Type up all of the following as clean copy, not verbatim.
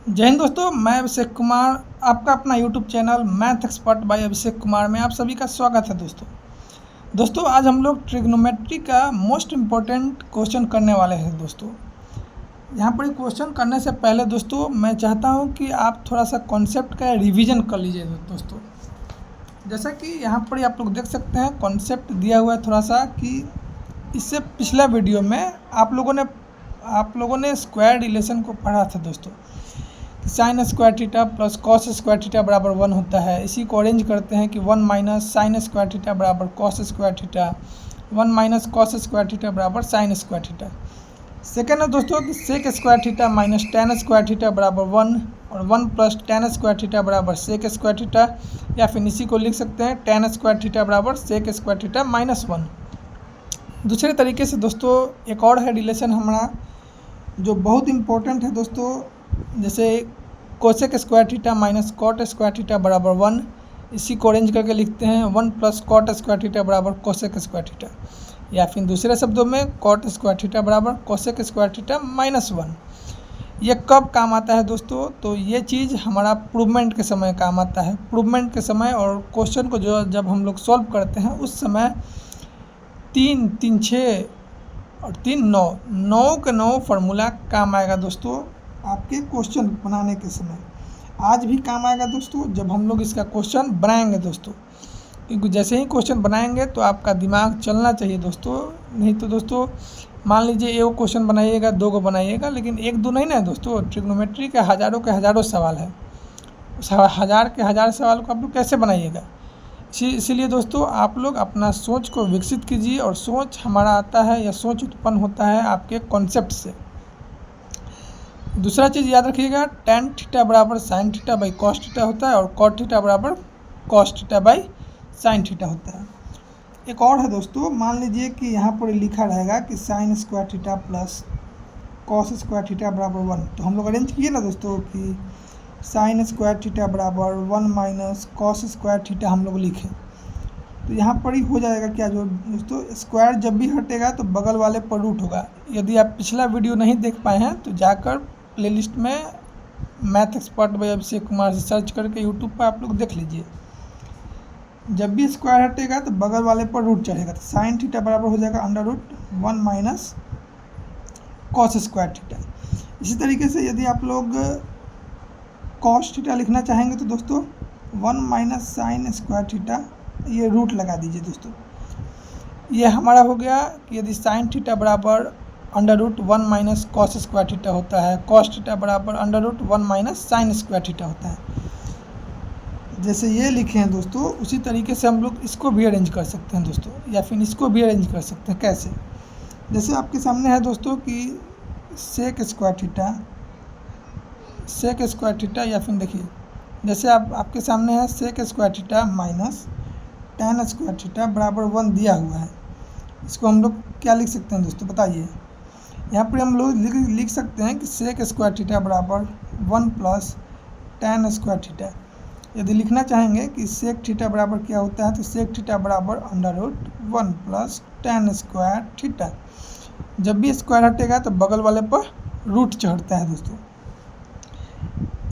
जय हिंद दोस्तों, मैं अभिषेक कुमार। आपका अपना YouTube channel math expert by Abhishek Kumar में आप सभी का स्वागत है। दोस्तों आज हम लोग ट्रिग्नोमेट्री का मोस्ट इम्पोर्टेंट क्वेश्चन करने वाले हैं। दोस्तों यहाँ पर क्वेश्चन करने से पहले दोस्तों मैं चाहता हूँ कि आप थोड़ा सा कॉन्सेप्ट का रिवीजन कर लीजिए। दोस्तों जैसा कि यहाँ पर आप लोग देख सकते हैं कॉन्सेप्ट दिया हुआ है थोड़ा सा, कि इससे पिछला वीडियो में आप लोगों ने स्क्वायर रिलेशन को पढ़ा था। दोस्तों sign square theta plus cos square theta बराबर 1 होता है। इसी को अरेंज करते हैं कि 1 माइनस साइन स्क्वायर थीटा बराबर cos square theta, 1 minus cos square theta बराबर साइन स्क्वायर थीटा। सेकेंड है दोस्तों कि sec square theta minus tan square theta बराबर 1 और 1 प्लस टेन स्क्वायर थीटा बराबर सेक स्क्वायर थीटा, या फिर इसी को लिख सकते हैं टेन स्क्वायर थीटा बराबर सेक स्क्वायर थीटा माइनस 1। दूसरे तरीके से दोस्तों एक और है रिलेशन हमारा जो बहुत इम्पोर्टेंट है दोस्तों, जैसे cosec square theta minus cot square theta बराबर 1। इसी को अरेंज करके लिखते हैं 1 प्लस कॉट स्क्वायर थीटा बराबर कोसेक स्क्वायर थीटा, या फिर दूसरे शब्दों में कॉट स्क्वायर थीटा बराबर कोसेक स्क्वायर थीटा माइनस 1। ये कब काम आता है दोस्तों? तो ये चीज़ हमारा प्रूवमेंट के समय काम आता है। प्रूवमेंट के समय और क्वेश्चन को जब हम लोग सॉल्व करते हैं उस समय 3, 3, 6 और 3, 9 के 9 फार्मूला काम आएगा दोस्तों आपके क्वेश्चन बनाने के समय। आज भी काम आएगा दोस्तों जब हम लोग इसका क्वेश्चन बनाएंगे दोस्तों, क्योंकि जैसे ही क्वेश्चन बनाएंगे तो आपका दिमाग चलना चाहिए दोस्तों। नहीं तो दोस्तों मान लीजिए एक क्वेश्चन बनाइएगा, 2 को बनाइएगा, लेकिन 1, 2 नहीं ना दोस्तों। ट्रिग्नोमेट्री के हज़ारों सवाल है। उस 1000 के 1000 सवाल को आप लोग कैसे बनाइएगा? इसीलिए दोस्तों आप लोग अपना सोच को विकसित कीजिए, और सोच हमारा आता है या सोच उत्पन्न होता है आपके कॉन्सेप्ट से। दूसरा चीज़ याद रखिएगा, टेन थीटा बराबर sine theta by cos theta होता है, और कॉट थीटा बराबर cos theta by sine theta होता है। एक और है दोस्तों, मान लीजिए कि यहाँ पर लिखा रहेगा कि sign square theta plus cos square theta बराबर 1। तो हम लोग अरेंज किए ना दोस्तों कि साइन स्क्वायर थीटा बराबर 1 माइनस कॉस स्क्वायर थीटा हम लोग लिखें। तो यहाँ पर ही हो जाएगा क्या जो दोस्तों, स्क्वायर जब भी हटेगा तो बगल वाले पर रूट होगा। यदि आप पिछला वीडियो नहीं देख पाए हैं तो जाकर प्लेलिस्ट में math expert by Abhishek Kumar से सर्च करके यूट्यूब पर आप लोग देख लीजिए। जब भी स्क्वायर हटेगा तो बगल वाले पर रूट चढ़ेगा, तो साइन थीटा बराबर हो जाएगा under root 1 minus cos square theta. इसी तरीके से यदि आप लोग कॉस थीटा लिखना चाहेंगे तो दोस्तों 1 माइनस साइन स्क्वायर थीटा, ये रूट लगा दीजिए दोस्तों। ये हमारा हो गया कि यदि साइन थीटा बराबर under root 1 minus cos square theta होता है, कॉस थीटा बराबर under root 1 minus sine square theta होता है। जैसे ये लिखे हैं दोस्तों, उसी तरीके से हम लोग इसको भी अरेंज कर सकते हैं दोस्तों, या फिर इसको भी अरेंज कर सकते हैं। कैसे? जैसे आपके सामने है दोस्तों कि सेक स्क्वायर थीटा, या फिर देखिए जैसे आपके सामने है sec square theta minus tan square theta बराबर 1 दिया हुआ है। इसको हम लोग क्या लिख सकते हैं दोस्तों, बताइए। यहाँ पर हम लोग लिख सकते हैं कि सेक स्क्वायर थीटा बराबर 1 प्लस टेन स्क्वायर थीटा। यदि लिखना चाहेंगे कि सेक थीटा बराबर क्या होता है, तो सेक थीटा बराबर under root 1 plus tan square theta. जब भी स्क्वायर हटेगा तो बगल वाले पर रूट चढ़ता है दोस्तों।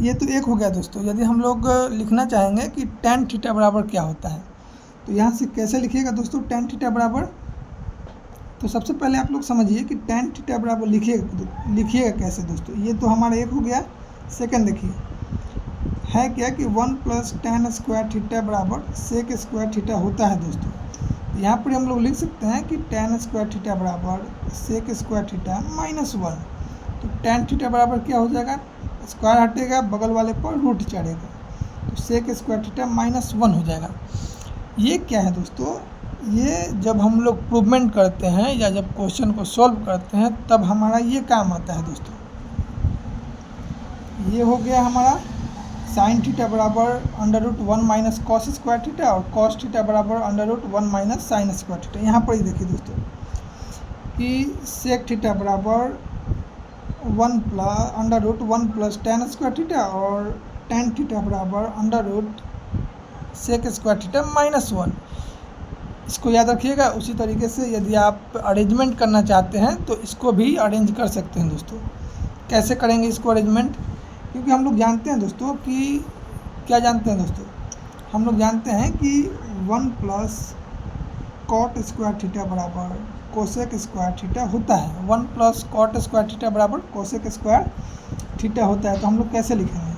ये तो एक हो गया दोस्तों। यदि हम लोग लिखना चाहेंगे कि टेन थीटा बराबर क्या होता है, तो यहाँ से कैसे लिखिएगा दोस्तों टेन थीटा बराबर? तो सबसे पहले आप लोग समझिए कि टेन थीटा बराबर लिखिएगा कैसे दोस्तों। ये तो हमारा एक हो गया। सेकंड देखिए है क्या कि 1 प्लस टेन स्क्वायर थीटा बराबर सेक स्क्वायर थीटा होता है दोस्तों। तो यहाँ पर हम लोग लिख सकते हैं कि टेन स्क्वायर थीटा बराबर सेक स्क्वायर थीटा माइनस 1। तो टेन थीटा बराबर क्या हो जाएगा, स्क्वायर हटेगा बगल वाले पर रूट चढ़ेगा, तो सेक स्क्वायर थीटा माइनस 1 हो जाएगा। ये क्या है दोस्तों, ये जब हम लोग प्रूवमेंट करते हैं या जब क्वेश्चन को सॉल्व करते हैं तब हमारा ये काम आता है दोस्तों। ये हो गया हमारा साइन थीटा बराबर under root 1 minus cos square theta, और कॉस थीटा बराबर under root 1 minus sine square theta. यहाँ पर ही देखिए दोस्तों कि सेक थीटा बराबर under root 1 plus tan square theta, और टेन थीटा बराबर under root sec square theta minus 1। इसको याद रखिएगा। उसी तरीके से यदि आप अरेंजमेंट करना चाहते हैं तो इसको भी अरेंज कर सकते हैं दोस्तों। कैसे करेंगे इसको अरेंजमेंट? क्योंकि हम लोग जानते हैं दोस्तों कि क्या जानते हैं दोस्तों, हम लोग जानते हैं कि 1 प्लस कॉट स्क्वायर थीटा बराबर कोसेक स्क्वायर थीटा होता है। 1 प्लस कॉट स्क्वायर थीटा बराबर कोसेक स्क्वायर थीटा होता है। तो हम लोग कैसे लिखेंगे,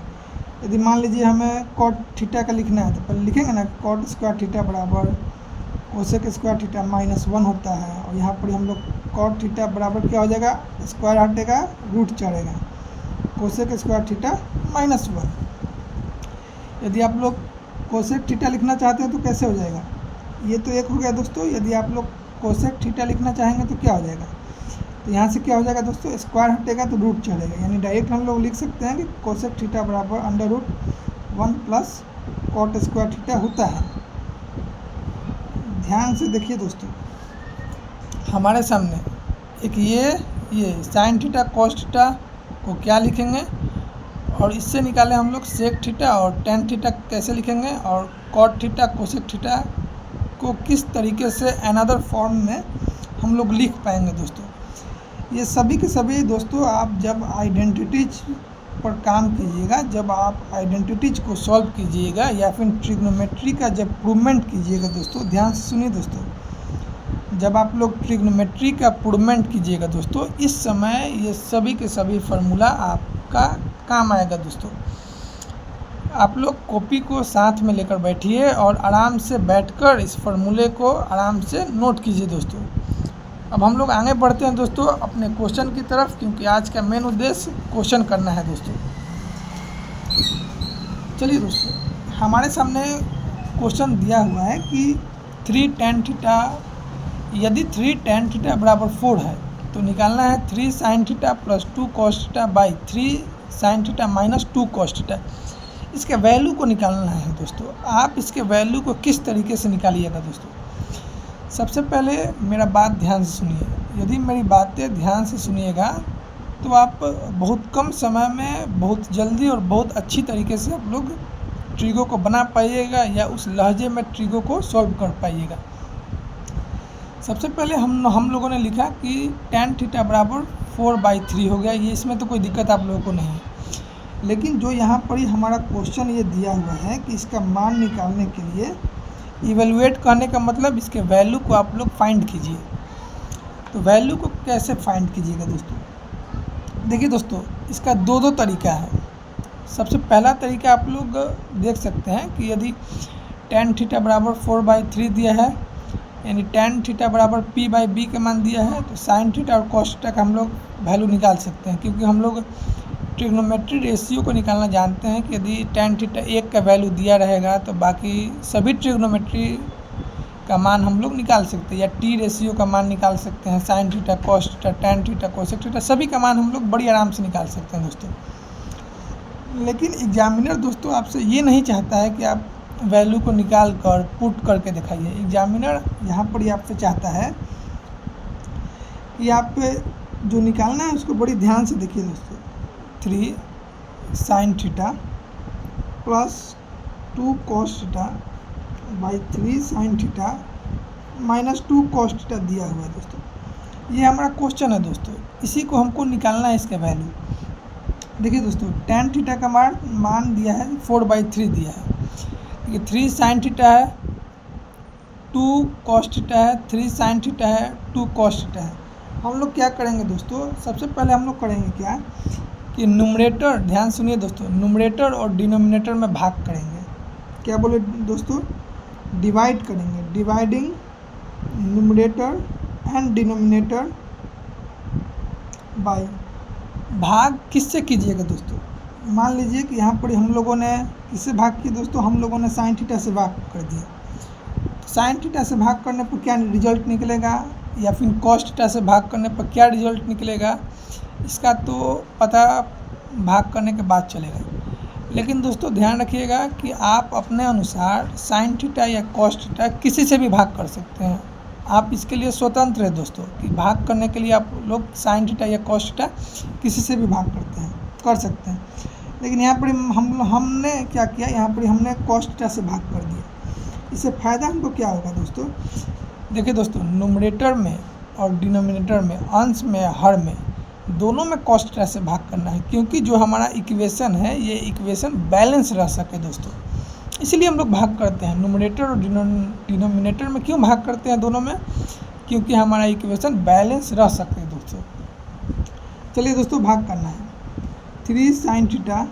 यदि मान लीजिए हमें कॉट थीटा का लिखना है तो पहले लिखेंगे ना, कॉट स्क्वायर थीटा बराबर कोसेक स्क्वायर थीटा -1 होता है। और यहाँ पर हम लोग कॉट थीटा बराबर क्या हो जाएगा, स्क्वायर हटेगा रूट चढ़ेगा, कोसेक स्क्वायर थीटा -1। यदि आप लोग कोसेक थीटा लिखना चाहते हैं तो कैसे हो जाएगा, ये तो एक हो गया दोस्तों। यदि आप लोग कोसेक थीटा लिखना चाहेंगे तो क्या हो जाएगा, तो यहाँ से क्या हो जाएगा दोस्तों, स्क्वायर हटेगा तो रूट चढ़ेगा, यानी डायरेक्ट हम लोग लिख सकते हैं कि कोसेक थीटा बराबर √1 प्लस कॉट स्क्वायर थीटा होता है। ध्यान से देखिए दोस्तों, हमारे सामने एक ये साइन थीटा कॉस थीटा को क्या लिखेंगे, और इससे निकाले हम लोग सेक थीटा और टेन थीटा कैसे लिखेंगे, और कॉट थीटा कोसेक थीटा को किस तरीके से अनदर फॉर्म में हम लोग लिख पाएंगे दोस्तों। ये सभी के सभी दोस्तों आप जब आइडेंटिटीज पर काम कीजिएगा, जब आप आइडेंटिटीज को सॉल्व कीजिएगा या फिर ट्रिग्नोमेट्री का जब प्रूवमेंट कीजिएगा दोस्तों, ध्यान से सुनिए दोस्तों, जब आप लोग ट्रिग्नोमेट्री का प्रूवमेंट कीजिएगा दोस्तों, इस समय ये सभी के सभी फार्मूला आपका काम आएगा दोस्तों। आप लोग कॉपी को साथ में लेकर बैठिए और आराम से बैठकर इस फार्मूले को आराम से नोट कीजिए दोस्तों। अब हम लोग आगे बढ़ते हैं दोस्तों अपने क्वेश्चन की तरफ, क्योंकि आज का मेन उद्देश्य क्वेश्चन करना है दोस्तों। चलिए दोस्तों, हमारे सामने क्वेश्चन दिया हुआ है कि 3 tan थीटा, यदि 3 tan थीटा बराबर 4 है तो निकालना है 3 sin theta plus 2 cos theta by 3 sin theta minus 2 cos theta. इसके वैल्यू को निकालना है दोस्तों। आप इसके वैल्यू को किस तरीके से निकालिएगा दोस्तों, सबसे पहले मेरा बात ध्यान से सुनिए। यदि मेरी बातें ध्यान से सुनिएगा तो आप बहुत कम समय में बहुत जल्दी और बहुत अच्छी तरीके से आप लोग ट्रिगो को बना पाइएगा या उस लहजे में ट्रिगो को सॉल्व कर पाइएगा। सबसे पहले हम लोगों ने लिखा कि tan थीटा बराबर 4/3 हो गया, ये इसमें तो कोई दिक्कत आप लोगों को नहीं है। लेकिन जो यहाँ पर ही हमारा क्वेश्चन ये दिया हुआ है कि इसका मान निकालने के लिए इवेलुएट करने का मतलब इसके वैल्यू को आप लोग फाइंड कीजिए। तो वैल्यू को कैसे फाइंड कीजिएगा दोस्तों, देखिए दोस्तों, इसका दो तरीका है। सबसे पहला तरीका आप लोग देख सकते हैं कि यदि tan थीटा बराबर 4/3 दिया है, यानी tan थीटा बराबर p/b का मान दिया है, तो sin थीटा और cos थीटा का हम लोग वैल्यू निकाल सकते हैं। क्योंकि हम लोग ट्रिग्नोमेट्री रेशियो को निकालना जानते हैं कि यदि tan थीटा 1 का वैल्यू दिया रहेगा तो बाकी सभी ट्रिग्नोमेट्री का मान हम लोग निकाल सकते हैं, या टी रेशियो का मान निकाल सकते हैं, sin theta cos theta tan theta cosec theta सभी का मान हम लोग बड़ी आराम से निकाल सकते हैं दोस्तों। लेकिन एग्जामिनर दोस्तों आपसे ये नहीं चाहता है कि आप वैल्यू को निकाल कर पुट करके दिखाइए। एग्जामिनर यहाँ पर ही आपसे चाहता है कि आप जो निकालना है उसको बड़ी ध्यान से देखिए दोस्तों। 3 sin theta plus 2 cos theta by 3 sin theta minus 2 cos theta दिया हुआ है दोस्तों। ये हमारा क्वेश्चन है दोस्तों, इसी को हमको निकालना है इसका वैल्यू। देखिए दोस्तों, tan थीटा का मान दिया है 4/3 दिया है, ये 3 sin थीटा है, 2 cos थीटा है, 3 sin थीटा है, 2 cos थीटा है। हम लोग क्या करेंगे दोस्तों, सबसे पहले हम लोग करेंगे क्या कि न्यूमरेटर, ध्यान सुनिए दोस्तों, न्यूमरेटर और डिनोमिनेटर में भाग करेंगे। क्या बोले दोस्तों, डिवाइड करेंगे, dividing numerator and denominator by. भाग किससे कीजिएगा दोस्तों, मान लीजिए कि यहाँ पर हम लोगों ने किससे भाग किया दोस्तों, हम लोगों ने साइन थीटा से भाग कर दिया। तो साइन थीटा से भाग करने पर क्या रिजल्ट निकलेगा, या फिर कॉस थीटा से भाग करने पर क्या रिजल्ट निकलेगा, इसका तो पता भाग करने के बाद चलेगा। लेकिन दोस्तों ध्यान रखिएगा कि आप अपने अनुसार साइन थीटा या कॉस थीटा किसी से भी भाग कर सकते हैं। आप इसके लिए स्वतंत्र है दोस्तों कि भाग करने के लिए आप लोग साइन थीटा या कॉस थीटा किसी से भी भाग कर सकते हैं। लेकिन यहाँ पर हमने क्या किया, यहाँ पर हमने कॉस थीटा से भाग कर दिया। इससे फ़ायदा हमको क्या होगा दोस्तों, देखिए दोस्तों, न्यूमरेटर में और डिनोमिनेटर में, अंश में हर में दोनों में cos थीटा से भाग करना है, क्योंकि जो हमारा इक्वेशन है ये इक्वेशन बैलेंस रह सके दोस्तों, इसलिए हम लोग भाग करते हैं। न्यूमरेटर और डिनोमिनेटर में क्यों भाग करते हैं दोनों में? क्योंकि हमारा इक्वेशन बैलेंस रह सके दोस्तों। चलिए दोस्तों भाग करना है। 3 sin थीटा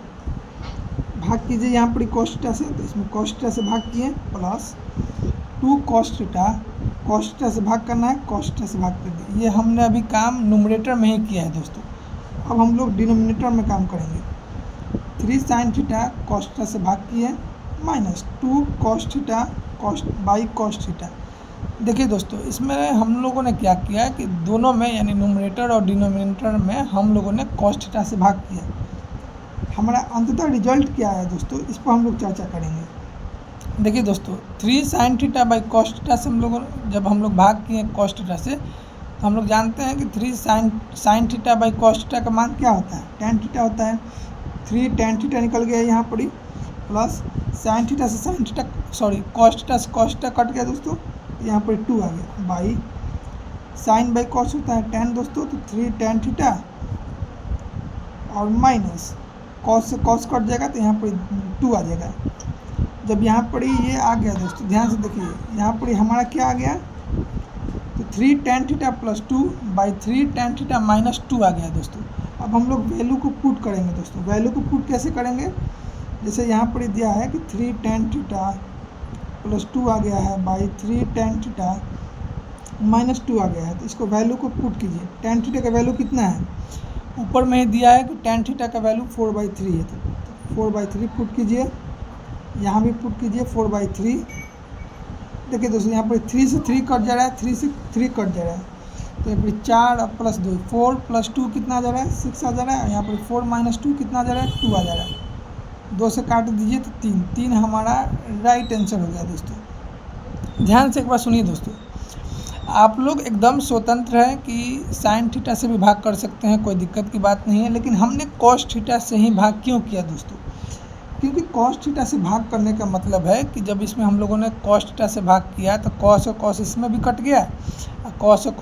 भाग कीजिए यहाँ पर cos थीटा से, तो इसमें cos थीटा से भाग किए, प्लस 2 cos थीटा से भाग करना है, cos थीटा से भाग कर दिए। ये हमने अभी काम न्यूमरेटर में ही किया है दोस्तों। अब हम लोग डिनोमिनेटर में काम करेंगे। 3 sin थीटा cos थीटा से भाग किए, minus 2 cos theta by cos theta. देखिए दोस्तों, इसमें हम लोगों ने क्या किया कि दोनों में यानी न्यूमरेटर और डिनोमिनेटर में हम लोगों ने cos थीटा से भाग किया। हमारा अंततः रिजल्ट क्या है दोस्तों, इस पर हम लोग चर्चा करेंगे। देखिए दोस्तों, 3 sin theta by cos theta से जब हम लोग भाग किए cos थीटा से, तो हम लोग जानते हैं कि 3 sin theta by cos theta का मान क्या होता है, tan थीटा होता है। 3 tan थीटा निकल गया यहाँ पर ही, प्लस sin थीटा से sin थीटा cos थीटा से cos थीटा कट गया दोस्तों, यहाँ पर 2 आ गया, बाई sin बाई cos होता है tan दोस्तों, तो 3 tan थीटा और माइनस cos से cos कट जाएगा, तो यहाँ पर 2 आ जाएगा। जब यहाँ पर ये आ गया दोस्तों, ध्यान से देखिए, यहाँ पर हमारा क्या आ गया, तो 3 tan theta plus 2 by 3 tan theta minus 2 आ गया दोस्तों। अब हम लोग वैल्यू को पुट करेंगे दोस्तों। वैल्यू को पुट कैसे करेंगे? जैसे यहाँ पर दिया है कि 3 tan थीटा प्लस 2 आ गया है, बाई 3 tan थीटा माइनस 2 आ गया है, तो इसको वैल्यू को पुट कीजिए। tan थीटा का वैल्यू कितना है? ऊपर में ही दिया है कि tan थीटा का वैल्यू 4/3 है, तो 4/3 पुट कीजिए, यहाँ भी पुट कीजिए 4/3। देखिए दोस्तों, यहाँ पर 3 से 3 कट जा रहा है, 3 से 3 कट जा रहा है, तो यहाँ पर 4 और प्लस 2, 4 प्लस 2 कितना आ जा रहा है, 6 आ जा रहा है, और यहाँ पर 4 माइनस 2 कितना आ जा रहा है, 2 आ जा रहा है। 2 से काट दीजिए तो 3 हमारा राइट आंसर हो गया दोस्तों। ध्यान से एक बार सुनिए दोस्तों, आप लोग एकदम स्वतंत्र हैं कि sin थीटा से भी भाग कर सकते हैं, कोई दिक्कत की बात नहीं है, लेकिन हमने cos थीटा से ही भाग क्यों किया दोस्तों? क्योंकि cos थीटा से भाग करने का मतलब है कि जब इसमें हम लोगों ने cos थीटा से भाग किया तो cos और cos इसमें भी कट गया, cos और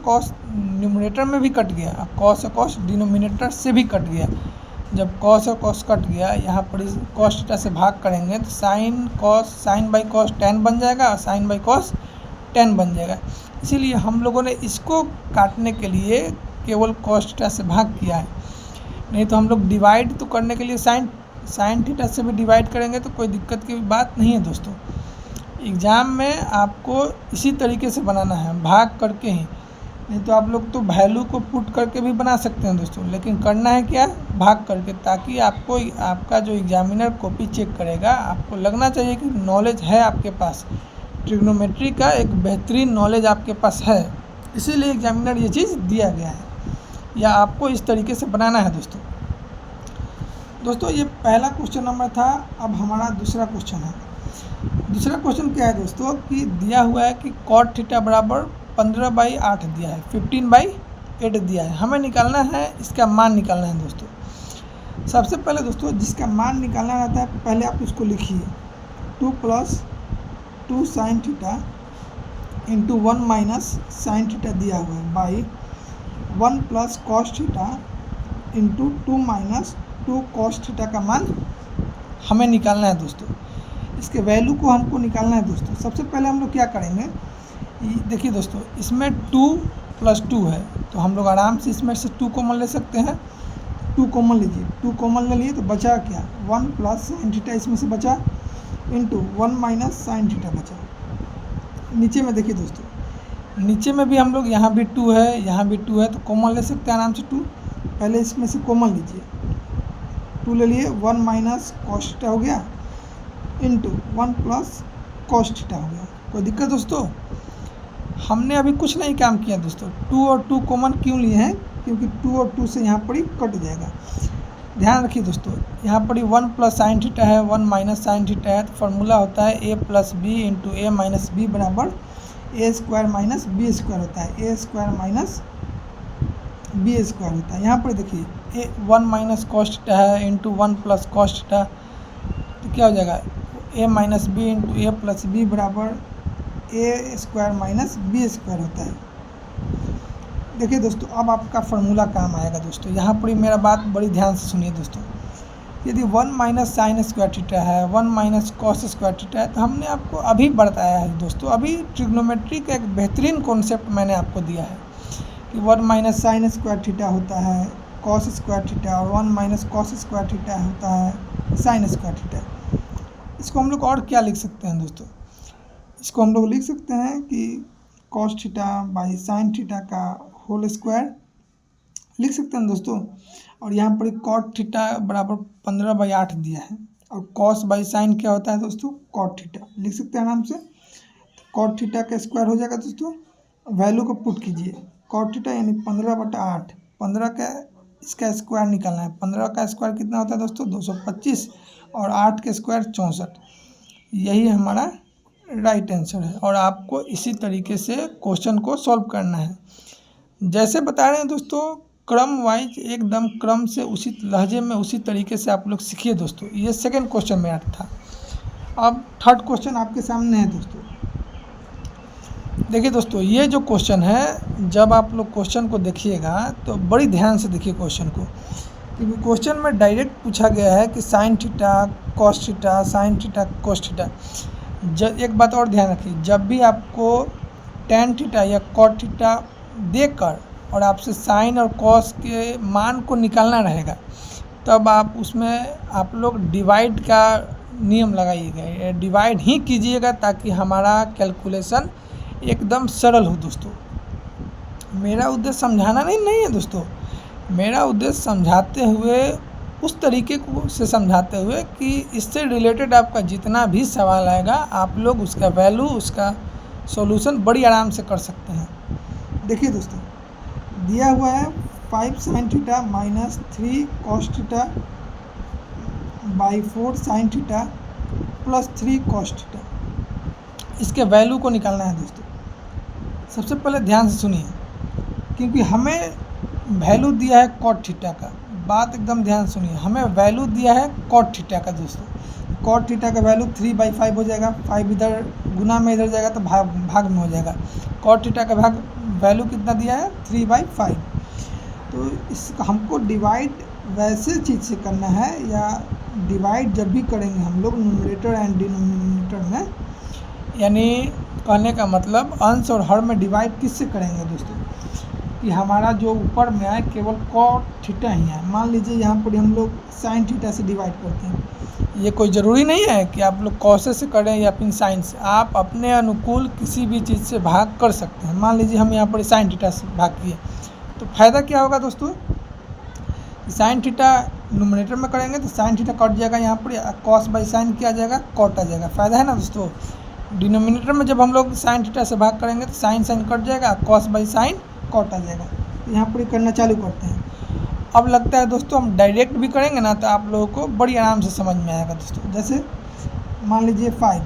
cos न्यूमरेटर में भी कट गया, cos और cos डिनोमिनेटर से भी कट गया। जब cos और cos कट गया, यहाँ पर इस cos थीटा से भाग करेंगे तो sin बाई cos tan बन जाएगा और sin बाई cos tan बन जाएगा। इसीलिए हम लोगों ने इसको काटने के लिए केवल cos थीटा से भाग किया है, नहीं तो हम लोग डिवाइड तो करने के लिए sin थीटा से भी डिवाइड करेंगे तो कोई दिक्कत की बात नहीं है दोस्तों। एग्ज़ाम में आपको इसी तरीके से बनाना है, भाग करके ही, नहीं तो आप लोग तो वैल्यू को पुट करके भी बना सकते हैं दोस्तों, लेकिन करना है क्या, भाग करके, ताकि आपको आपका जो एग्जामिनर कॉपी चेक करेगा आपको लगना चाहिए कि नॉलेज है आपके पास, ट्रिग्नोमेट्री का एक बेहतरीन नॉलेज आपके पास है, इसीलिए एग्जामिनर ये चीज़ दिया गया है, या आपको इस तरीके से बनाना है दोस्तों। ये पहला क्वेश्चन नंबर था। अब हमारा दूसरा क्वेश्चन है। दूसरा क्वेश्चन क्या है दोस्तों कि दिया हुआ है कि cot थीटा बराबर 15/8 दिया है, 15/8 दिया है, हमें निकालना है, इसका मान निकालना है दोस्तों। सबसे पहले दोस्तों जिसका मान निकालना रहता है पहले आप उसको लिखिए, 2 + 2 sin theta into 1 minus sin theta दिया हुआ है, by 1 + cos theta into 2 minus 2 cos theta का मान हमें निकालना है दोस्तों। इसके वैल्यू को हमको निकालना है दोस्तों। सबसे पहले हम लोग क्या करेंगे, देखिए दोस्तों, इसमें 2 + 2 है, तो हम लोग आराम से इसमें से 2 कॉमन ले सकते हैं। 2 कॉमन लीजिए, 2 कॉमन ले लिए तो बचा क्या, 1 + sin थीटा इसमें से बचा, इंटू 1 माइनस sin थीटा बचा। नीचे में देखिए दोस्तों, नीचे में भी हम लोग, यहाँ भी 2 है, यहाँ भी 2 है, तो कॉमन ले सकते हैं आराम से 2। पहले इसमें से कॉमन लीजिए, 2 ले लिए, 1 माइनस cos थीटा हो गया, इंटू 1 + cos थीटा हो गया। कोई दिक्कत दोस्तों? हमने अभी कुछ नहीं काम किया दोस्तों। 2 और 2 कॉमन क्यों लिए हैं, क्योंकि 2 और 2 से यहाँ पर ही कट जाएगा। ध्यान रखिए दोस्तों, यहाँ पर ही 1 + sin थीटा है, 1 माइनस sin थीटा है, तो फार्मूला होता है a + b into a minus b बराबर a² माइनस b² होता है, a² माइनस b² होता है। यहाँ पर देखिए 1 माइनस cos थीटा है इंटू 1 + cos थीटा, तो क्या हो जाएगा, a minus b into a + b बराबर a² माइनस b² होता है। देखिए दोस्तों, अब आपका फार्मूला काम आएगा दोस्तों। यहाँ पर ही मेरा बात बड़ी ध्यान से सुनिए दोस्तों। यदि 1 माइनस साइन स्क्वायर थीटा है, 1 माइनस कॉस स्क्वायर थीटा है, तो हमने आपको अभी बताया है दोस्तों, अभी ट्रिग्नोमेट्री का एक बेहतरीन कॉन्सेप्ट मैंने आपको दिया है कि 1 माइनस साइन स्क्वायर थीटा होता है कॉस स्क्वायर थीटा, और 1 माइनस कॉस स्क्वायर थीटा होता है साइन स्क्वायर थीटा। इसको हम लोग और क्या लिख सकते हैं दोस्तों? इसको हम लोग लिख सकते हैं कि cos theta by sine theta का होल स्क्वायर लिख सकते हैं दोस्तों। और यहाँ पर कॉट थीटा बराबर 15/8 दिया है, और कॉस बाई साइन क्या होता है दोस्तों? कॉट थीटा लिख सकते हैं आराम से। कॉट थीटा का स्क्वायर हो जाएगा दोस्तों। वैल्यू को पुट कीजिए, कॉट थीटा यानी 15/8, 15 का इसका स्क्वायर निकालना है। 15 का स्क्वायर कितना होता है दोस्तों? 225, और 8 के स्क्वायर 64। यही हमारा राइट आंसर है। और आपको इसी तरीके से क्वेश्चन को सॉल्व करना है। जैसे बता रहे हैं दोस्तों, क्रम वाइज एकदम क्रम से उसी लहजे में उसी तरीके से आप लोग सीखिए दोस्तों। ये सेकंड क्वेश्चन मेरा था। अब थर्ड क्वेश्चन आपके सामने है दोस्तों। देखिए दोस्तों, ये जो क्वेश्चन है, जब आप लोग क्वेश्चन को देखिएगा तो बड़ी ध्यान से देखिए क्वेश्चन को, क्योंकि क्वेश्चन में डायरेक्ट पूछा गया है कि sine theta cos theta, sine theta cos theta. एक बात और ध्यान रखिए, जब भी आपको टैन थीटा या कॉट थीटा देकर और आपसे साइन और कॉस के मान को निकालना रहेगा, तब आप उसमें आप लोग डिवाइड का नियम लगाइएगा, डिवाइड ही कीजिएगा, ताकि हमारा कैलकुलेशन एकदम सरल हो दोस्तों। मेरा उद्देश्य समझाना नहीं है दोस्तों, मेरा उद्देश्य समझाते हुए उस तरीके को से समझाते हुए कि इससे रिलेटेड आपका जितना भी सवाल आएगा, आप लोग उसका वैल्यू, उसका सॉल्यूशन बड़ी आराम से कर सकते हैं। देखिए दोस्तों, दिया हुआ है 5 sine theta minus 3 cos theta by 4 sine theta plus 3 cos theta. इसके वैल्यू को निकालना है दोस्तों। सबसे पहले ध्यान से सुनिए, क्योंकि हमें वैल्यू दिया है कॉट थीटा का। बात एकदम ध्यान सुनिए, हमें वैल्यू दिया है कॉट थीटा का दोस्तों। कॉट थीटा का वैल्यू 3/5 हो जाएगा। 5 इधर गुना में इधर जाएगा तो भाग में हो जाएगा। कॉट थीटा का वैल्यू कितना दिया है? 3/5। तो इसको हमको डिवाइड वैसे चीज़ से करना है, या डिवाइड जब भी करेंगे हम लोग न्यूमरेटर एंड डिनोमिनेटर में, यानी कहने का मतलब अंश और हर में डिवाइड किससे करेंगे दोस्तों? कि हमारा जो ऊपर में है केवल कॉट थीटा ही है। मान लीजिए यहाँ पर हम लोग साइन थीटा से डिवाइड करते हैं। ये कोई ज़रूरी नहीं है कि आप लोग कॉस से करें या फिर साइन से, आप अपने अनुकूल किसी भी चीज़ से भाग कर सकते हैं। मान लीजिए हम यहाँ पर साइन थीटा से भाग किए, तो फ़ायदा क्या होगा दोस्तों? साइन थीटा न्यूमरेटर में करेंगे तो साइन थीटा कट जाएगा, यहाँ पर कॉस बाई साइन क्या आ जाएगा? कॉट आ जाएगा। फ़ायदा है ना दोस्तों। डिनोमिनेटर में जब हम लोग साइन थीटा से भाग करेंगे तो साइन कट जाएगा, कॉस बाई साइन कॉट आ जाएगा। तो यहाँ पर करना चालू करते हैं। अब लगता है दोस्तों हम डायरेक्ट भी करेंगे ना तो आप लोगों को बड़ी आराम से समझ में आएगा दोस्तों। जैसे मान लीजिए 5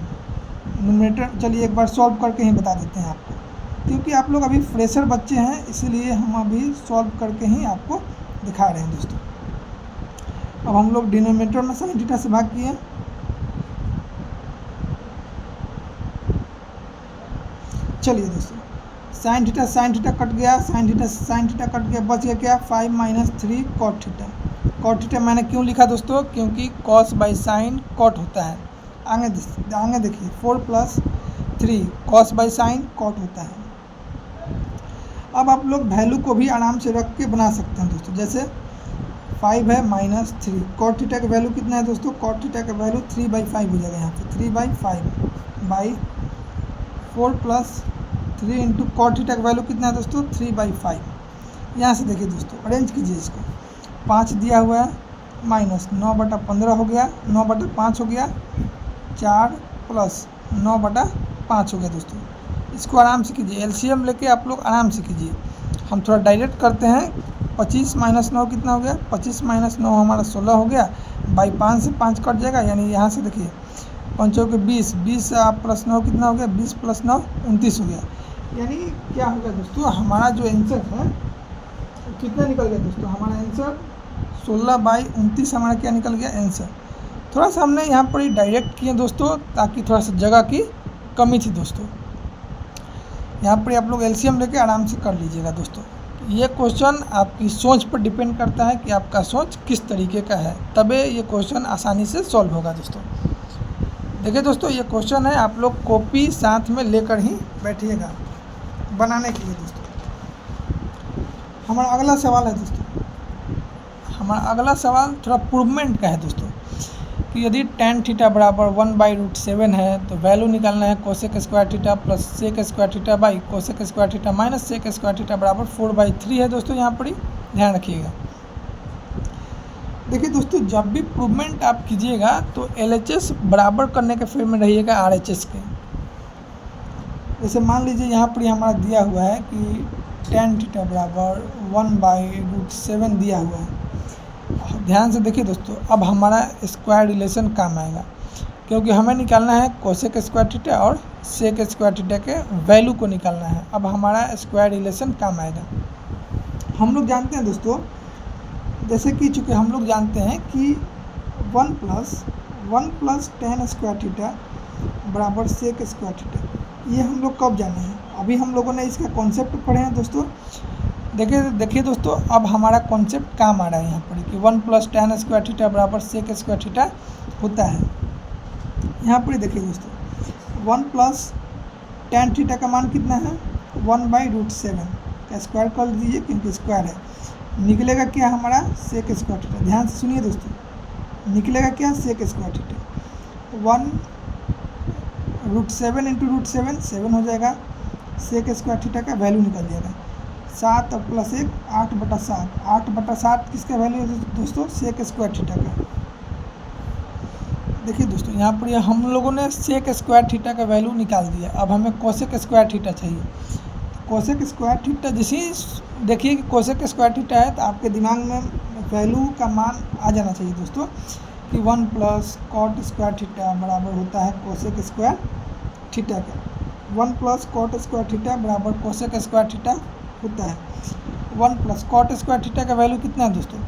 न्यूमरेटर, चलिए एक बार सॉल्व करके ही बता देते हैं आपको, क्योंकि आप लोग अभी फ्रेशर बच्चे हैं, इसीलिए हम अभी सॉल्व करके ही आपको दिखा रहे हैं दोस्तों। अब हम लोग डिनोमिनेटर में साइन थीटा से भाग किए, चलिए दोस्तों साइन थीटा कट गया, साइन थीटा कट गया, बच गया क्या? 5 minus 3 cot theta. Cot theta मैंने क्यों लिखा दोस्तों? क्योंकि कॉस बाई साइन कॉट होता है। आगे देखिए 4 plus 3 cos by sine cot होता है। अब आप लोग वैल्यू को भी आराम से रख के बना सकते हैं दोस्तों। जैसे 5 है माइनस 3, कॉट थीटा का वैल्यू कितना है दोस्तों? कॉट थीटा का वैल्यू 3/5 हो जाएगा। यहाँ पे 3/5 by 4 plus 3 into cot theta का वैल्यू कितना है दोस्तों? 3/5। यहाँ से देखिए दोस्तों, अरेंज कीजिए इसको। 5 दिया हुआ है, माइनस 9/15 हो गया, 9/5 हो गया, 4 प्लस 9/5 हो गया दोस्तों। इसको आराम से कीजिए, एलसीएम लेके आप लोग आराम से कीजिए। हम थोड़ा डायरेक्ट करते हैं। 25 माइनस 9 कितना हो गया? 25 माइनस 9 हमारा 16 हो गया। बाई 5 से 5 कट जाएगा, यानी यहाँ से देखिए 5 के 20, 20 प्लस 9 कितना हो गया? 20 प्लस 9 29 हो गया। यानी क्या हो गया दोस्तों? हमारा जो आंसर है कितना निकल गया दोस्तों? हमारा आंसर 16/29 हमारा क्या निकल गया आंसर। थोड़ा सा हमने यहाँ पर ही डायरेक्ट किए दोस्तों, ताकि थोड़ा सा जगह की कमी थी दोस्तों। यहाँ पर आप लोग एलसीएम लेके आराम से कर लीजिएगा दोस्तों, ये क्वेश्चन आपकी सोच पर डिपेंड करता है कि आपका सोच किस तरीके का है, तबे ये क्वेश्चन आसानी से सॉल्व होगा दोस्तों। देखिए दोस्तों, ये क्वेश्चन है, आप लोग कॉपी साथ में लेकर ही बैठिएगा बनाने के लिए दोस्तों। हमारा अगला सवाल है दोस्तों, हमारा अगला सवाल थोड़ा प्रूवमेंट का है दोस्तों, कि यदि tan थीटा बराबर 1/√7 है तो वैल्यू निकालना है cosec square theta plus sec square theta by cosec square theta minus sec square theta बराबर 4/3 है दोस्तों। यहाँ पर ही ध्यान रखिएगा। देखिए दोस्तों, जब भी प्रूवमेंट आप कीजिएगा तो LHS बराबर करने के फेर में रहिएगा RHS के। जैसे मान लीजिए यहाँ पर हमारा दिया हुआ है कि tan थीटा बराबर 1/√7 दिया हुआ है। ध्यान से देखिए दोस्तों, अब हमारा स्क्वायर रिलेशन काम आएगा, क्योंकि हमें निकालना है कोसेक स्क्वायर थीटा और सेक स्क्वायर थीटा के वैल्यू को निकालना है। अब हमारा स्क्वायर रिलेशन काम आएगा। हम लोग जानते हैं दोस्तों, जैसे कि चूँकि हम लोग जानते हैं कि 1 प्लस tan स्क्वायर थीटा बराबर सेक स्क्वायर थीटा, ये हम लोग कब जाने हैं? अभी हम लोगों ने इसका कॉन्सेप्ट पढ़े हैं दोस्तों। देखिए दोस्तों, अब हमारा कॉन्सेप्ट काम आ रहा है यहाँ पर कि 1 प्लस tan स्क्वायर थीटा बराबर सेक स्क्वायर थीटा होता है। यहाँ पर देखिए दोस्तों, 1 प्लस tan थीटा का मान कितना है? 1/√7 का स्क्वायर कर दीजिए, क्योंकि स्क्वायर है। निकलेगा क्या हमारा? Sec square theta. ध्यान से सुनिए दोस्तों, निकलेगा क्या? सेक स्क्वायर थीटा। 1√7 इंटू √7 7 हो जाएगा। सेक स्क्वायर थीटा का वैल्यू निकल जाएगा 7 और प्लस 1 8/7। 8/7 किसका वैल्यू है दोस्तों? सेक स्क्वायर थीटा का। देखिए दोस्तों, यहाँ पर हम लोगों ने सेक स्क्वायर थीटा का वैल्यू निकाल दिया। अब हमें कोसेक स्क्वायर थीटा चाहिए। कोसेक स्क्वायर थीटा जैसे ही देखिए कि कोसेक स्क्वायर थीटा है तो आपके दिमाग में वैल्यू का मान आ जाना चाहिए दोस्तों, कि 1 प्लस कॉट स्क्वायर थीटा बराबर होता है कोसेक स्क्वायर थीटा का। 1 प्लस कॉट स्क्वायर थीटा बराबर कोसेक स्क्वायर थीटा होता है। 1 प्लस कॉट स्क्वायर थीटा का वैल्यू कितना है दोस्तों?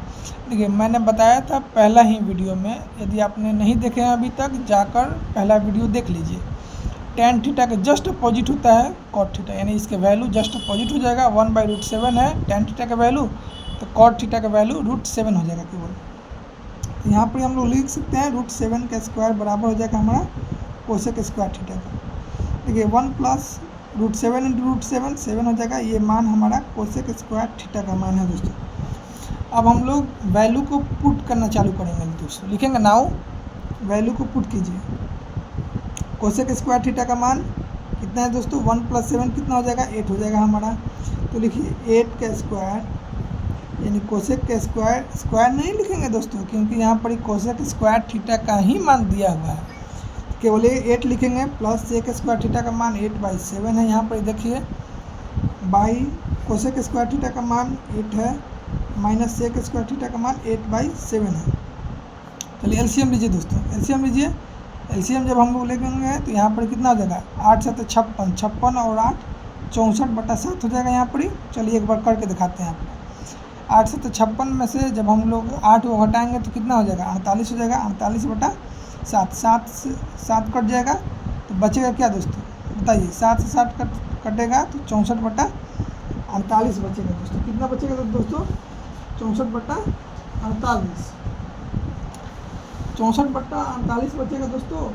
देखिए, मैंने बताया था पहला ही वीडियो में, यदि आपने नहीं देखे हैं अभी तक, जाकर पहला वीडियो देख लीजिए। tan थीटा के जस्ट अपोजिट होता है कॉट थीटा, यानी इसके वैल्यू जस्ट अपोजिट हो जाएगा। 1/√7 है tan थीटा का वैल्यू, तो कॉट थीटा का वैल्यू √7 हो जाएगा केवल। तो यहाँ पर हम लोग लिख सकते हैं √7 का स्क्वायर बराबर हो जाएगा हमारा कोसेक स्क्वायर थीटा का। देखिए 1 प्लस √7 इंटू √7 7 हो जाएगा। ये मान हमारा कोसेक स्क्वायर थीटा का मान है दोस्तों। अब हम लोग वैल्यू को पुट करना चालू करेंगे दोस्तों। लिखेंगे नाउ, वैल्यू को पुट कीजिए। कोसेक स्क्वायर थीटा का मान कितना है दोस्तों? 1 प्लस 7 कितना हो जाएगा? 8 हो जाएगा हमारा। तो लिखिए 8 का स्क्वायर, यानी कोसेक का स्क्वायर। स्क्वायर नहीं लिखेंगे दोस्तों, क्योंकि यहाँ पर कोसेक स्क्वायर थीटा का ही मान दिया हुआ है, केवल 8 लिखेंगे। प्लस सेक स्क्वायर थीटा का मान 8/7 है। यहाँ पर देखिए, बाई कोसेक स्क्वायर थीटा का मान 8 है, माइनस सेक स्क्वायर थीटा का मान 8/7 है। चलिए एलसीएम लीजिए दोस्तों, एलसीएम लीजिए। एलसीएम जब हम लोग लेंगे तो यहाँ पर कितना हो जाएगा? 8 7 56, 56 और 8 64/7 हो जाएगा यहाँ पर ही। चलिए एक बार करके दिखाते हैं आपको। 8 7 56 में से जब हम लोग 8 को घटाएंगे तो कितना हो जाएगा? 48 हो जाएगा। 48/7, 7 से 7 कट जाएगा, तो बचेगा क्या दोस्तों? बताइए, 7 से 7 कटेगा तो 64/48 बचेगा दोस्तों। कितना बचेगा दोस्तों? 64/48, 64/48 बचेगा दोस्तों।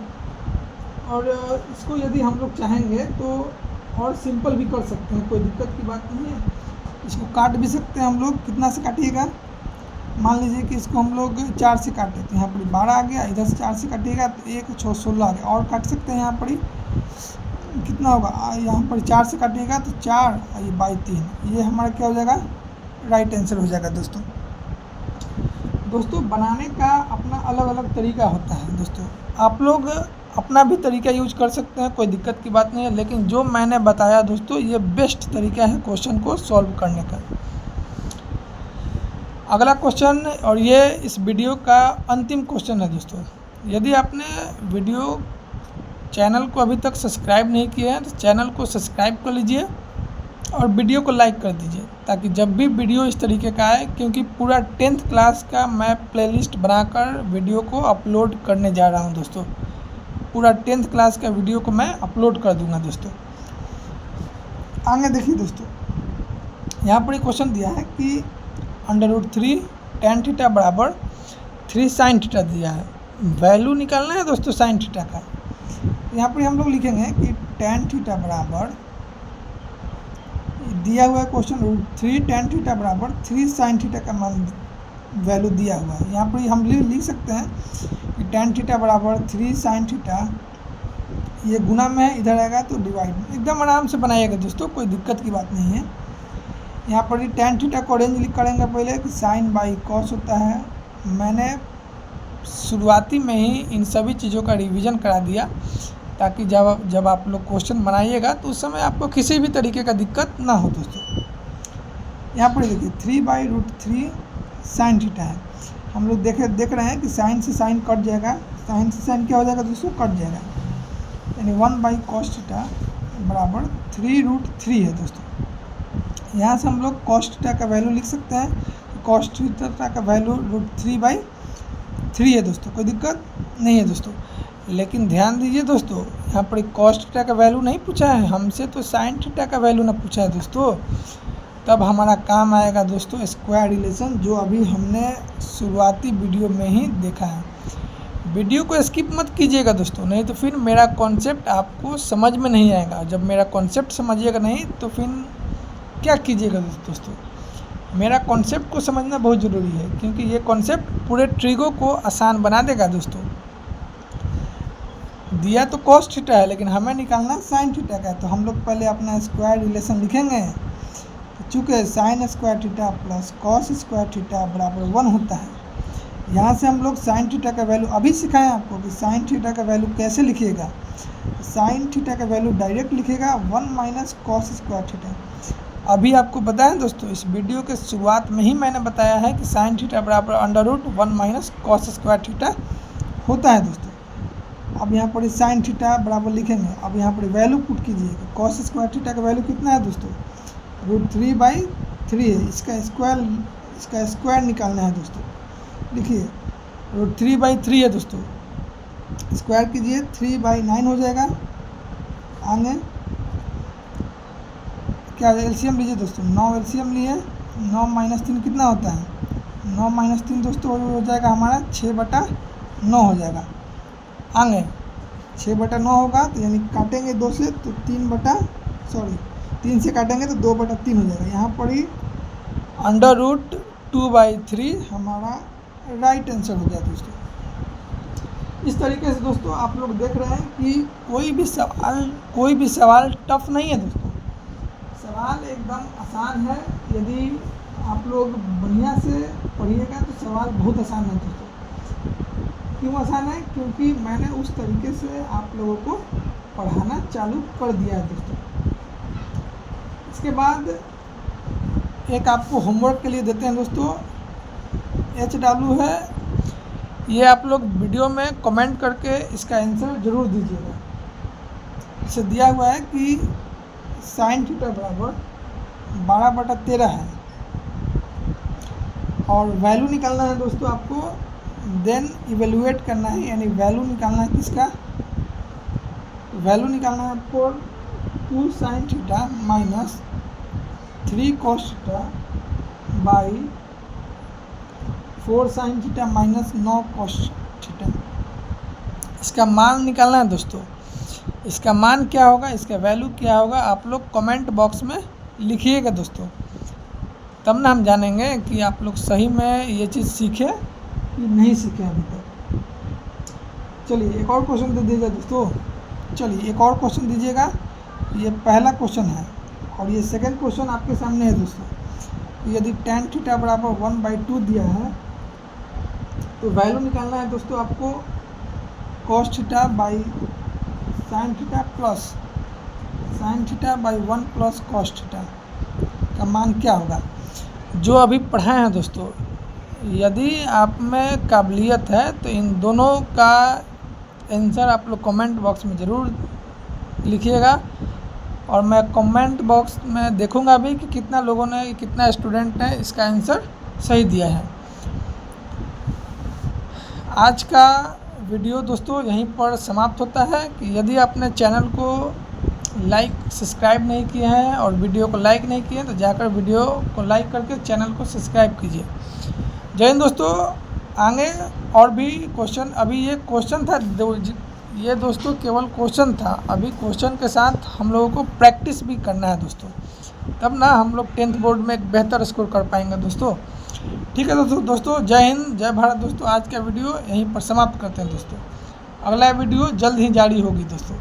और इसको यदि हम लोग चाहेंगे तो और सिंपल भी कर सकते हैं, कोई दिक्कत की बात नहीं है। इसको काट भी सकते हैं हम लोग। कितना से काटिएगा? मान लीजिए कि इसको हम लोग 4 से काटे तो यहाँ पर 12 आ गया। इधर से 4 से काटिएगा तो 1 6 16 आ गया। और काट सकते हैं यहाँ पर ही, कितना होगा? यहाँ पर 4 से काटिएगा तो 4 और ये 3। ये हमारा क्या हो जाएगा? राइट आंसर हो जाएगा दोस्तों। दोस्तों, बनाने का अपना अलग अलग तरीका होता है दोस्तों। आप लोग अपना भी तरीका यूज कर सकते हैं, कोई दिक्कत की बात नहीं है। लेकिन जो मैंने बताया दोस्तों, ये बेस्ट तरीका है क्वेश्चन को सॉल्व करने का। अगला क्वेश्चन, और ये इस वीडियो का अंतिम क्वेश्चन है दोस्तों। यदि आपने वीडियो चैनल को अभी तक सब्सक्राइब नहीं किया है तो चैनल को सब्सक्राइब कर लीजिए और वीडियो को लाइक कर दीजिए, ताकि जब भी वीडियो इस तरीके का आए, क्योंकि पूरा 10th क्लास का मैं प्लेलिस्ट बनाकर वीडियो को अपलोड करने जा रहा हूं दोस्तों। पूरा 10th क्लास का वीडियो को मैं अपलोड कर दूंगा दोस्तों। आगे देखिए दोस्तों, यहाँ पर क्वेश्चन दिया है कि √3 tan थीटा बराबर 3 sin थीटा दिया है। वैल्यू निकालना है दोस्तों sin थीटा का। यहाँ पर हम लोग लिखेंगे कि tan थीटा बराबर, दिया हुआ है क्वेश्चन √3 tan थीटा बराबर 3 sin थीटा का मान वैल्यू दिया हुआ है। यहाँ पर हम लिख सकते हैं कि tan थीटा बराबर 3 sin थीटा, ये गुना में है, इधर आएगा तो डिवाइड में। एकदम आराम से बनाइएगा दोस्तों, कोई दिक्कत की बात नहीं है। यहाँ पर tan थीटा को अरेंज करेंगे पहले कि साइन बाई कॉस होता है। मैंने शुरुआती में ही इन सभी चीज़ों का रिवीजन करा दिया ताकि जब आप लोग क्वेश्चन बनाइएगा तो उस समय आपको किसी भी तरीके का दिक्कत ना हो दोस्तों। यहाँ पर देखिए 3/√3 sin थीटा है। हम लोग देख रहे हैं कि साइन से साइन कट जाएगा, साइन से साइन क्या हो जाएगा दोस्तों, कट जाएगा, यानी 1/cos थीटा बराबर 3√3 है दोस्तों। यहाँ से हम लोग cos थीटा का वैल्यू लिख सकते हैं। cos थीटा का वैल्यू √3/3 है दोस्तों, कोई दिक्कत नहीं है दोस्तों। लेकिन ध्यान दीजिए दोस्तों, यहाँ पर cos थीटा का वैल्यू नहीं पूछा है हमसे, तो sin थीटा का वैल्यू ना पूछा है दोस्तों। तब हमारा काम आएगा दोस्तों स्क्वायर रिलेशन, जो अभी हमने शुरुआती वीडियो में ही देखा है। वीडियो को स्किप मत कीजिएगा दोस्तों, नहीं तो फिर मेरा कॉन्सेप्ट आपको समझ में नहीं आएगा। जब मेरा कॉन्सेप्ट समझिएगा नहीं तो फिर क्या कीजिएगा दोस्तों। मेरा कॉन्सेप्ट को समझना बहुत ज़रूरी है, क्योंकि ये कॉन्सेप्ट पूरे ट्रिगो को आसान बना देगा दोस्तों। दिया तो cos थीटा है, लेकिन हमें निकालना sin थीटा का है, तो हम लोग पहले अपना स्क्वायर रिलेशन लिखेंगे। चूँकि sin square theta plus cos square theta बराबर 1 होता है। यहाँ से हम लोग sin थीटा का वैल्यू अभी सिखाएं आपको कि sin थीटा का वैल्यू कैसे लिखिएगा। sin थीटा का वैल्यू डायरेक्ट लिखेगा 1 - cos स्क्वायर थीटा। अभी आपको बताया दोस्तों, इस वीडियो के शुरुआत में ही मैंने बताया है कि sin थीटा बराबर √1 - cos स्क्वायर थीटा होता है दोस्तों। अब यहाँ पर sin थीटा बराबर लिखेंगे। अब यहाँ पर वैल्यू पुट कीजिएगा। cos स्क्वायर थीटा का वैल्यू कितना है दोस्तों, √3/3 है। इसका स्क्वायर निकालना है दोस्तों। लिखिए √3/3 है दोस्तों, स्क्वायर कीजिए 3/9 हो जाएगा। आगे क्या एलसीएम लीजिए दोस्तों, 9 एलसीएम लिए, 9 - 3 कितना होता है, 9 - 3 दोस्तों हो जाएगा हमारा 6/9 हो जाएगा। आगे 6/9 होगा तो यानी काटेंगे 2 से तो 3 से काटेंगे तो 2/3 हो जाएगा। यहाँ पर ही √2/3 हमारा राइट आंसर हो गया दोस्तों। इस तरीके से दोस्तों आप लोग देख रहे हैं कि कोई भी सवाल टफ नहीं है दोस्तों। सवाल एकदम आसान है। यदि आप लोग बढ़िया से पढ़िएगा तो सवाल बहुत आसान है दोस्तों। क्यों आसान है, क्योंकि मैंने उस तरीके से आप लोगों को पढ़ाना चालू कर दिया है दोस्तों। इसके बाद एक आपको होमवर्क के लिए देते हैं दोस्तों, HW है, ये आप लोग वीडियो में कमेंट करके इसका आंसर ज़रूर दीजिएगा। इसे दिया हुआ है कि sin थीटा बराबर 12/13 है और वैल्यू निकालना है दोस्तों आपको। देन इवेलुएट करना है, यानी वैल्यू निकालना है किसका, वैल्यू निकालना है आपको 2 sin theta minus 3 cos theta by 4 sin theta minus 9 cos theta. इसका मान निकालना है दोस्तों। इसका मान क्या होगा, इसका वैल्यू क्या होगा, आप लोग कमेंट बॉक्स में लिखिएगा दोस्तों। तब ना हम जानेंगे कि आप लोग सही में ये चीज़ सीखे कि नहीं सीखे अभी तक। चलिए एक और क्वेश्चन दे दीजिएगा दोस्तों। चलिए एक और क्वेश्चन दीजिएगा। ये पहला क्वेश्चन है और ये सेकंड क्वेश्चन आपके सामने है दोस्तों। यदि tan थीटा बराबर 1/2 दिया है तो वैल्यू निकालना है दोस्तों आपको cos theta by sin theta plus sin theta by 1 plus cos theta का मान क्या होगा। जो अभी पढ़ाए हैं दोस्तों, यदि आप में काबिलियत है तो इन दोनों का आंसर आप लोग कमेंट बॉक्स में ज़रूर लिखिएगा और मैं कमेंट बॉक्स में देखूंगा भी कि कितना लोगों ने, कितना स्टूडेंट ने इसका आंसर सही दिया है। आज का वीडियो दोस्तों यहीं पर समाप्त होता है। कि यदि आपने चैनल को लाइक सब्सक्राइब नहीं किए हैं और वीडियो को लाइक नहीं किए हैं तो जाकर वीडियो को लाइक करके चैनल को सब्सक्राइब कीजिए। जय हिंद दोस्तों। आगे और भी क्वेश्चन, अभी ये क्वेश्चन था, ये दोस्तों केवल क्वेश्चन था। अभी क्वेश्चन के साथ हम लोगों को प्रैक्टिस भी करना है दोस्तों, तब ना हम लोग 10th बोर्ड में एक बेहतर स्कोर कर पाएंगे दोस्तों। ठीक है दोस्तों, जय हिंद जय भारत दोस्तों। आज का वीडियो यहीं पर समाप्त करते हैं दोस्तों। अगला वीडियो जल्द ही जारी होगी दोस्तों।